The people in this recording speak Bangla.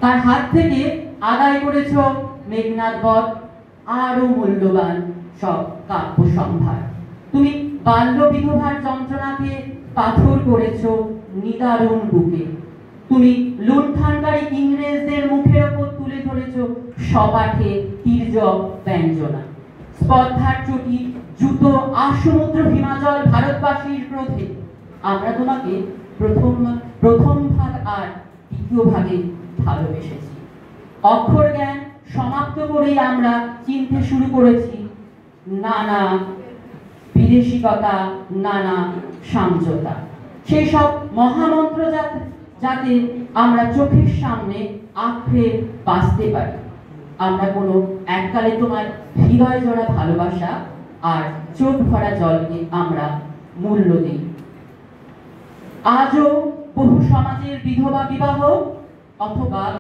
তার হাত থেকে আদায় করেছ মেঘনাদ বধ আরো মূল্যবান সব কাব্য সম্ভার। তুমি বাল্য বিধবার যন্ত্রণাকে পাথর করেছ নিদারুণ বুকে। তুমি লুণ্ঠনকারী ইংরেজদের মুখের ওপর তুলে ধরেছ সপাঠে তির্যক ব্যঞ্জনা। স্পর্ধার চটি জুতো আসমুদ্র হিমাচল ভারতবাসীর ক্রোধে আমরা তোমাকে প্রথম ভাগ আর দ্বিতীয় ভাগে ভালোবেসেছি। অক্ষর জ্ঞান সমাপ্ত করেই আমরা চিনতে শুরু করেছি নানা বিদেশিকতা, নানা সামঞ্জস্যতা। সেই সব মহামন্ত্র যাতে আমরা চোখের সামনে আঁকড়ে বাঁচতে পারি। আমরা কোনো এককালে তোমার হৃদয় জোড়া ভালোবাসা আর চোখ ভরা জলকে আমরা মূল্য দিই। আজও বহু সমাজের বিধবা বিবাহ অথবা